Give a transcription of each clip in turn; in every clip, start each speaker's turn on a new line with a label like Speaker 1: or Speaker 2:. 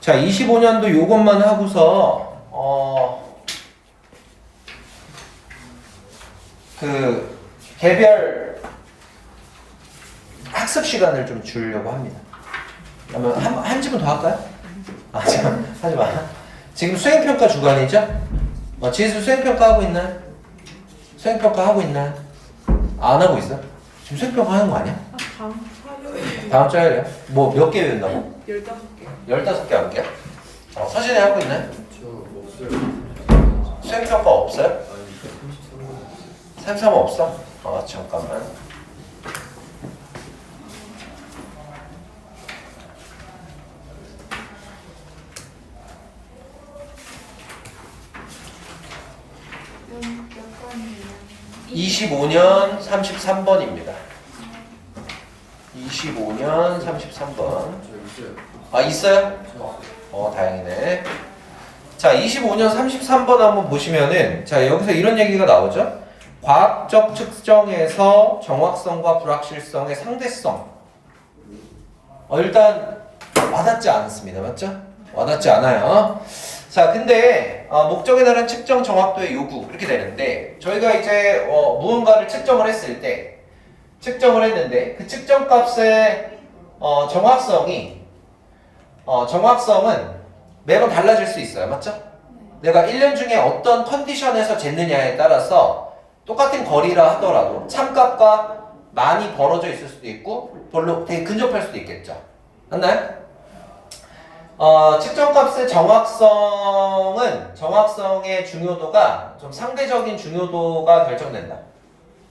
Speaker 1: 자, 25년도 요것만 하고서 그 개별 학습 시간을 좀 주려고 합니다. 그러면 한 집은 더 할까요? 아, 참, 하지 마. 지금 수행평가 주간이죠? 지수 수행평가 하고 있나요? 수행평가 하고 있나요? 안 하고 있어? 지금 수행평가 하는 거 아니야?
Speaker 2: 다음 화요일
Speaker 1: 다음 주 화요일이야? 뭐 몇 개 외운다고?
Speaker 2: 15개.
Speaker 1: 15개 안 개? 서진이 하고 있나요?
Speaker 3: 저 없어요.
Speaker 1: 수행평가 없어요?
Speaker 3: 아니 33번.
Speaker 1: 33 없어? 잠깐만.
Speaker 2: 몇 번이에요?
Speaker 1: 25년 33번입니다. 25년 33번.
Speaker 3: 저 있어요.
Speaker 1: 아, 있어요?
Speaker 3: 저
Speaker 1: 다행이네. 자, 25년 33번 한번 보시면은, 자, 여기서 이런 얘기가 나오죠? 과학적 측정에서 정확성과 불확실성의 상대성. 일단, 와닿지 않습니다. 맞죠? 와닿지 않아요. 자, 근데, 목적에 따른 측정 정확도의 요구. 이렇게 되는데, 저희가 이제, 무언가를 측정을 했을 때, 측정을 했는데, 그 측정 값의, 정확성은 매번 달라질 수 있어요. 맞죠? 내가 1년 중에 어떤 컨디션에서 쟀느냐에 따라서 똑같은 거리라 하더라도 참값과 많이 벌어져 있을 수도 있고 별로 되게 근접할 수도 있겠죠. 맞나요? 측정값의 정확성의 중요도가 좀 상대적인 중요도가 결정된다.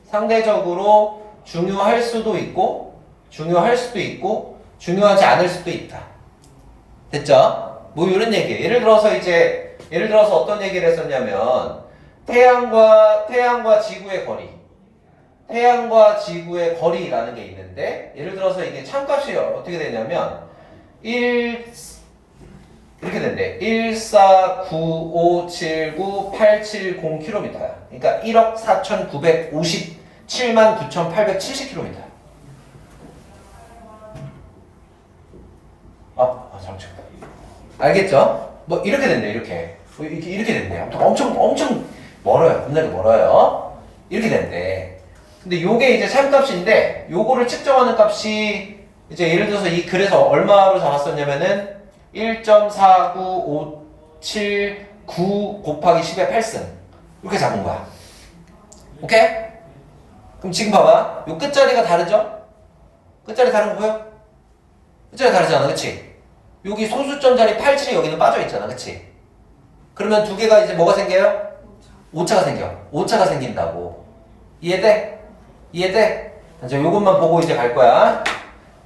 Speaker 1: 상대적으로 중요할 수도 있고 중요할 수도 있고 중요하지 않을 수도 있다. 됐죠? 뭐 이런 얘기예요. 예를 들어서 어떤 얘기를 했었냐면 태양과 지구의 거리라는 게 있는데 예를 들어서 이게 참값이 어떻게 되냐면 이렇게 된대. 149579870km야. 그러니까 1,49,957,9,870km. 잠시만. 알겠죠? 뭐 이렇게 된대. 이렇게 된대요. 엄청 멀어요. 겁나게 멀어요. 이렇게 된대. 근데 요게 이제 참값인데 요거를 측정하는 값이 이제 예를 들어서 이 글에서 얼마로 잡았었냐면은 1.49579 곱하기 10의 8승 이렇게 잡은 거야. 오케이? 그럼 지금 봐봐. 요 끝자리가 다르죠? 끝자리 다른 거 보여? 끝자리 다르잖아. 그치? 여기 소수점 자리 87이 여기는 빠져있잖아. 그치? 그러면 두 개가 이제 뭐가 생겨요? 오차가 생겨. 오차가 생긴다고. 이해돼? 이해돼? 자, 요것만 보고 이제 갈 거야.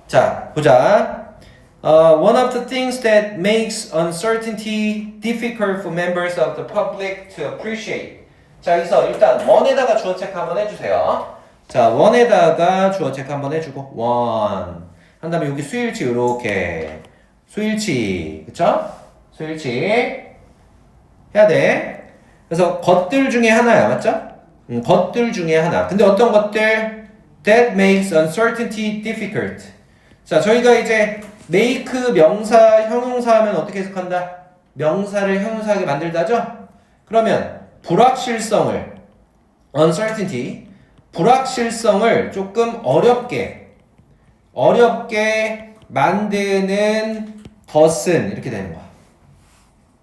Speaker 1: 자, 보자. One of the things that makes uncertainty difficult for members of the public to appreciate. 자, 여기서 일단 원에다가 주어 체크 한번 해주세요. 자, 원에다가 주어 체크 한번 해주고 원. 한 다음에 여기 수일치 요렇게 수일치, 그쵸? 수일치 해야 돼. 그래서 것들 중에 하나야, 맞죠? 것들 중에 하나. 근데 어떤 것들? That makes uncertainty difficult. 자, 저희가 이제 make 명사, 형용사 하면 어떻게 해석한다? 명사를 형용사하게 만들다죠? 그러면 불확실성을 uncertainty, 불확실성을 조금 어렵게 만드는 것은 이렇게 되는 거야.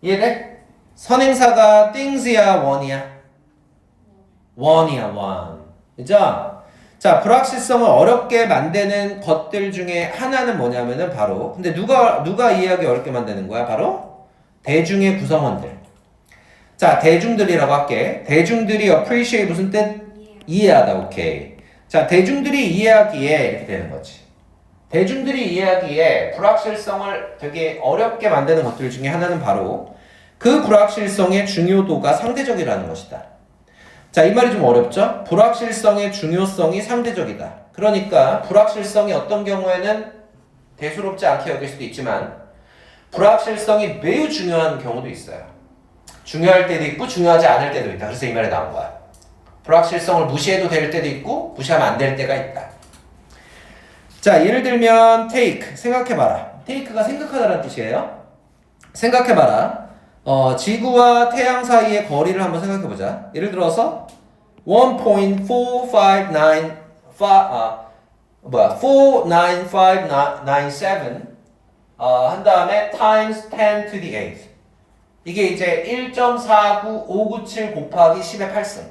Speaker 1: 이해돼? 선행사가 things야 one이야? one이야 one. 그죠? 자, 불확실성을 어렵게 만드는 것들 중에 하나는 뭐냐면은 바로 근데 누가 이해하기 어렵게 만드는 거야? 바로 대중의 구성원들. 자, 대중들이라고 할게. 대중들이 appreciate 무슨 뜻? 이해하다. 오케이. 자, 대중들이 이해하기에 이렇게 되는 거지. 대중들이 이해하기에 불확실성을 되게 어렵게 만드는 것들 중에 하나는 바로 그 불확실성의 중요도가 상대적이라는 것이다. 자, 이 말이 좀 어렵죠? 불확실성의 중요성이 상대적이다. 그러니까 불확실성이 어떤 경우에는 대수롭지 않게 여길 수도 있지만 불확실성이 매우 중요한 경우도 있어요. 중요할 때도 있고 중요하지 않을 때도 있다. 그래서 이 말이 나온 거야. 불확실성을 무시해도 될 때도 있고 무시하면 안 될 때가 있다. 자, 예를 들면 take, 생각해봐라. take가 생각하다라는 뜻이에요. 생각해봐라. 지구와 태양 사이의 거리를 한번 생각해보자. 예를 들어서 49597 한 다음에 times 10 to the 8 이게 이제 1.49597 곱하기 10의 8승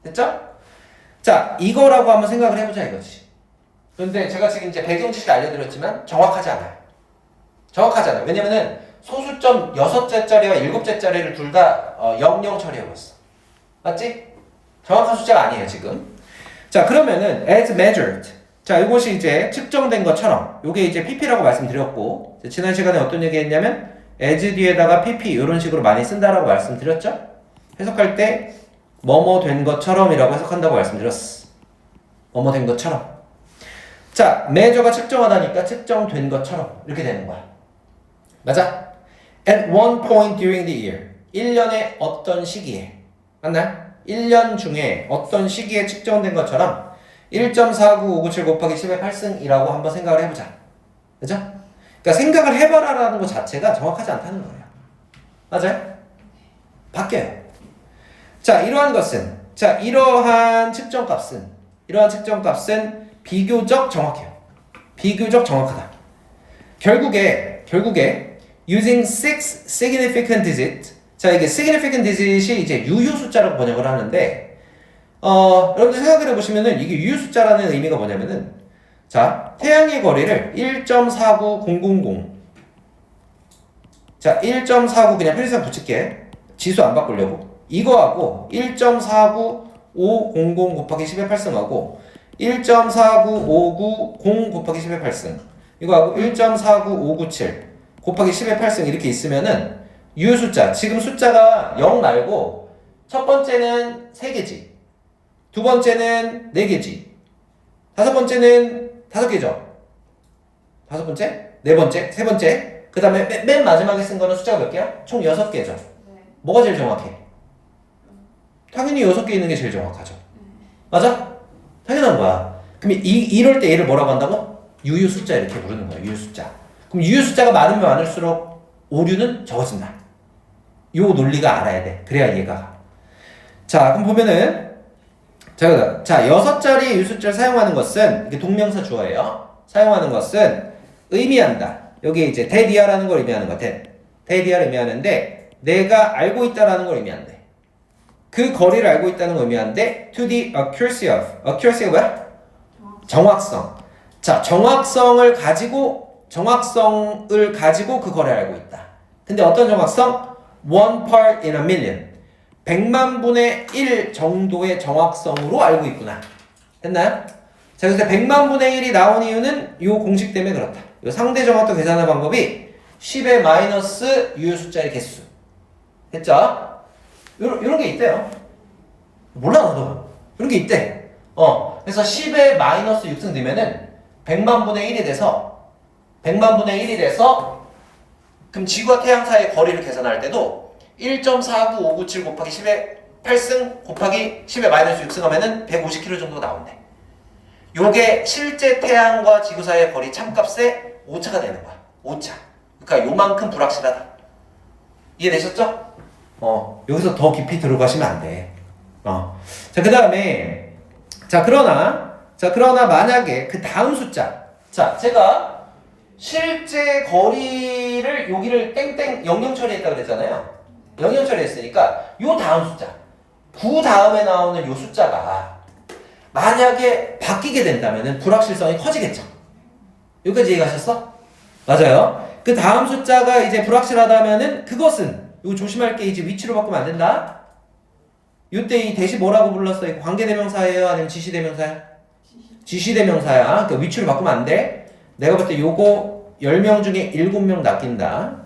Speaker 1: 됐죠? 자 이거라고 한번 생각을 해보자 이거지. 그런데 제가 지금 이제 배경 지식 알려드렸지만 정확하지 않아요. 왜냐면은 소수점 6째짜리와 7째짜리를 둘 다 00 처리해봤어. 맞지? 정확한 숫자가 아니에요 지금. 자 그러면은 as measured 자 이것이 이제 측정된 것처럼 요게 이제 pp라고 말씀드렸고 지난 시간에 어떤 얘기 했냐면 as 뒤에다가 pp 이런 식으로 많이 쓴다라고 말씀드렸죠? 해석할 때 뭐뭐 된 것처럼 이라고 해석한다고 말씀드렸어. 뭐뭐 된 것처럼. 자 measure가 측정하다니까 측정된 것처럼 이렇게 되는 거야. 맞아? At one point during the year 1년의 어떤 시기에 맞나요? 1년 중에 어떤 시기에 측정된 것처럼 1.49597 곱하기 10의 8승이라고 한번 생각을 해보자. 그죠? 그러니까 생각을 해봐라라는 것 자체가 정확하지 않다는 거예요. 맞아요? 바뀌어요. 자, 이러한 측정값은 비교적 정확해요. 비교적 정확하다. 결국에 using 6 significant digits 자, 이게 significant digit이 이제 유효 숫자라고 번역을 하는데 여러분들 생각을 해보시면은 이게 유효 숫자라는 의미가 뭐냐면은 자, 태양의 거리를 1.49000 자, 1.49 그냥 편의상 붙일게. 지수 안 바꾸려고. 이거하고 1.49500 곱하기 10의 8승하고 1.49590 곱하기 10의 8승 이거하고 1.49597 곱하기 10의 8승 이렇게 있으면은 유효 숫자 지금 숫자가 0 말고 첫 번째는 3개지 두 번째는 4개지 다섯 번째는 5개죠 다섯 번째, 네 번째, 세 번째 그 다음에 맨 마지막에 쓴 거는 숫자가 몇 개야? 총 6개죠
Speaker 2: 네.
Speaker 1: 뭐가 제일 정확해? 당연히 6개 있는 게 제일 정확하죠 맞아? 당연한 거야 그럼 이럴 때 얘를 뭐라고 한다고? 유효 숫자 이렇게 부르는 거야 유효 숫자 그럼 유효 숫자가 많으면 많을수록 오류는 적어진다 요 논리가 알아야 돼 그래야 이해가 가. 자 그럼 보면은 자 6자리의 유효 숫자를 사용하는 것은 이게 동명사 주어예요 사용하는 것은 의미한다 여기 이제 대디아라는 걸 의미하는 거야 대디아를 의미하는데 내가 알고 있다라는 걸 의미한대 그 거리를 알고 있다는 걸 의미하는데 to the accuracy가 뭐야? 정확성 자 정확성을 가지고 그 거리를 알고 있다 근데 어떤 정확성? 1 part in a million 100만 분의 1 정도의 정확성으로 알고 있구나 됐나요? 자 그래서 100만 분의 1이 나온 이유는 이 공식 때문에 그렇다 이 상대 정확도 계산하는 방법이 10의 마이너스 유효 숫자의 개수 됐죠? 요런 게 있대요 몰라 나도 이런 게 있대 그래서 10의 마이너스 6승 넣으면은 100만 분의 1이 돼서 그럼 지구와 태양 사이의 거리를 계산할 때도 1.49597 곱하기 10의 8승 곱하기 10의 마이너스 6승 하면은 150km 정도가 나온대 요게 실제 태양과 지구 사이의 거리 참값의 오차가 되는 거야 오차 그러니까 요만큼 불확실하다 이해되셨죠? 여기서 더 깊이 들어가시면 안 돼. 자, 그 다음에, 그러나 만약에 그 다음 숫자. 자, 제가 실제 거리를 여기를 땡땡 00 처리했다 그랬잖아요. 00 처리했으니까 요 다음 숫자. 9 다음에 나오는 요 숫자가 만약에 바뀌게 된다면은 불확실성이 커지겠죠. 여기까지 이해가셨어? 맞아요. 그 다음 숫자가 이제 불확실하다면은 그것은 이거 조심할 게 이제 위치로 바꾸면 안 된다. 이때 이 대시 뭐라고 불렀어? 관계대명사예요? 아니면 지시대명사야? 지시대명사야. 그러니까 위치로 바꾸면 안 돼. 내가 볼 때 요거 10명 중에 7명 낚인다.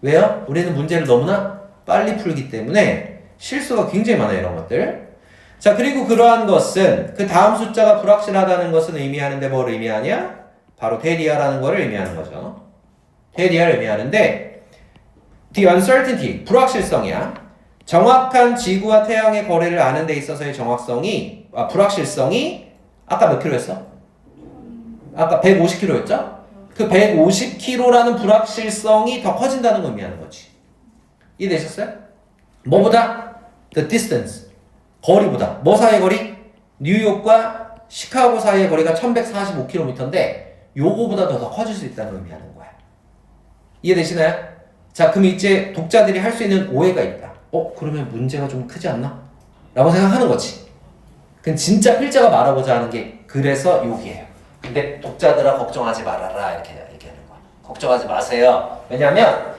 Speaker 1: 왜요? 우리는 문제를 너무나 빨리 풀기 때문에 실수가 굉장히 많아요. 이런 것들. 자 그리고 그러한 것은 그 다음 숫자가 불확실하다는 것은 의미하는데 뭘 의미하냐? 바로 대리아라는 거를 의미하는 거죠. 대리아를 의미하는데 The uncertainty, 불확실성이야. 정확한 지구와 태양의 거리를 아는 데 있어서의 불확실성이 아까 몇 킬로 했어? 아까 150km였죠? 그 150km라는 불확실성이 더 커진다는 걸 의미하는 거지. 이해되셨어요? 뭐보다? The distance. 거리보다. 뭐 사이의 거리? 뉴욕과 시카고 사이의 거리가 1145km인데 요거보다 더 커질 수 있다는 걸 의미하는 거야. 이해되시나요? 자, 그럼 이제 독자들이 할 수 있는 오해가 있다. 그러면 문제가 좀 크지 않나? 라고 생각하는 거지. 그건 진짜 필자가 말하고자 하는 게 그래서 여기에요. 근데 독자들아 걱정하지 말아라 이렇게 얘기하는 거야. 걱정하지 마세요. 왜냐면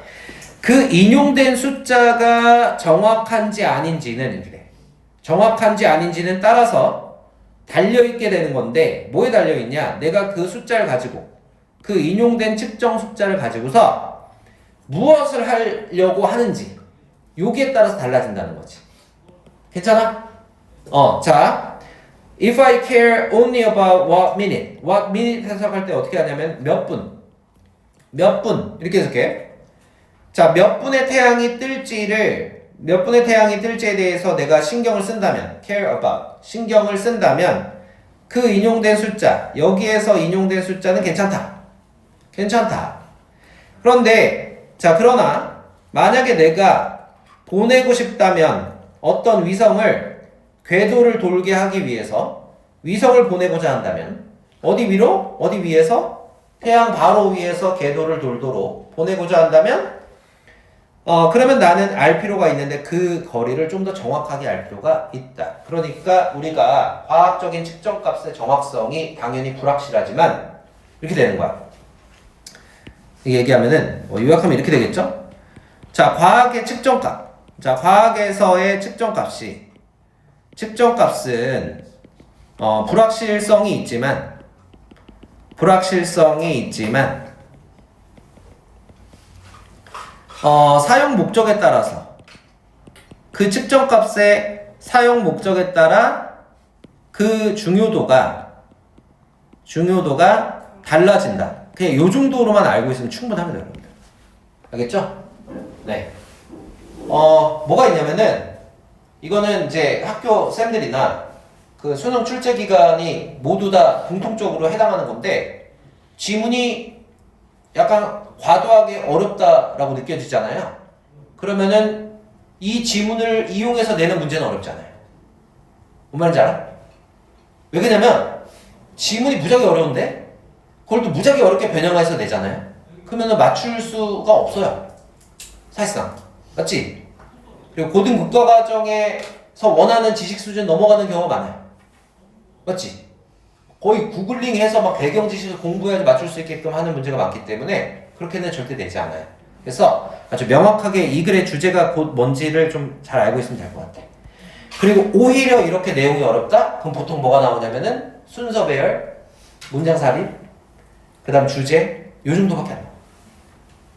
Speaker 1: 그 인용된 숫자가 정확한지 아닌지는 이렇게 돼. 정확한지 아닌지는 따라서 달려있게 되는 건데 뭐에 달려있냐? 내가 그 숫자를 가지고 그 인용된 측정 숫자를 가지고서 무엇을 하려고 하는지 여기에 따라서 달라진다는 거지. 괜찮아? 자, if I care only about what minute 해석할 때 어떻게 하냐면 몇 분 이렇게 해석해. 자, 몇 분의 태양이 뜰지에 대해서 내가 신경을 쓴다면 care about 신경을 쓴다면 그 인용된 숫자 여기에서 인용된 숫자는 괜찮다. 그런데 자, 그러나 만약에 내가 보내고 싶다면 어떤 위성을 궤도를 돌게 하기 위해서 위성을 보내고자 한다면 어디 위로? 어디 위에서? 태양 바로 위에서 궤도를 돌도록 보내고자 한다면 그러면 나는 알 필요가 있는데 그 거리를 좀 더 정확하게 알 필요가 있다. 그러니까 우리가 과학적인 측정값의 정확성이 당연히 불확실하지만 이렇게 되는 거야. 얘기하면은 요약하면 이렇게 되겠죠? 자, 과학의 측정값. 자, 과학에서의 측정값은 불확실성이 있지만 사용 목적에 따라서 그 측정값의 사용 목적에 따라 그 중요도가 달라진다. 그냥 요 정도로만 알고 있으면 충분합니다, 여러분들. 알겠죠? 네. 뭐가 있냐면은 이거는 이제 학교 쌤들이나 그 수능 출제 기간이 모두 다 공통적으로 해당하는 건데 지문이 약간 과도하게 어렵다라고 느껴지잖아요. 그러면은 이 지문을 이용해서 내는 문제는 어렵잖아요. 뭔 말인지 알아? 왜 그러냐면 지문이 무지하게 어려운데 그걸 또 무지하게 어렵게 변형해서 내잖아요. 그러면은 맞출 수가 없어요. 사실상. 맞지? 그리고 고등 국가과정에서 원하는 지식 수준 넘어가는 경우가 많아요. 맞지? 거의 구글링해서 막 배경 지식을 공부해야지 맞출 수 있게끔 하는 문제가 많기 때문에 그렇게는 절대 되지 않아요. 그래서 아주 명확하게 이 글의 주제가 곧 뭔지를 좀 잘 알고 있으면 될 것 같아. 그리고 오히려 이렇게 내용이 어렵다? 그럼 보통 뭐가 나오냐면은 순서 배열, 문장 살입, 그 다음 주제, 요 정도밖에 안 나와.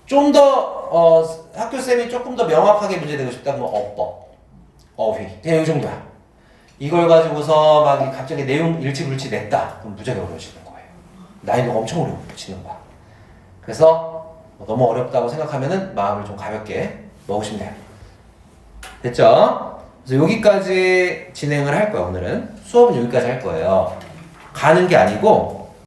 Speaker 1: 좀 더 학교쌤이 조금 더 명확하게 문제 내고 싶다 그러면 어법, 어휘, 그냥 요 정도야. 이걸 가지고서 막 갑자기 내용 일치불치 냈다 그럼 무지하게 어려워지는 거예요. 난이도가 엄청 어려워지는 거야. 그래서 너무 어렵다고 생각하면은 마음을 좀 가볍게 먹으시면 돼요. 됐죠? 그래서 여기까지 진행을 할 거야. 오늘은 수업은 여기까지 할 거예요. 가는 게 아니고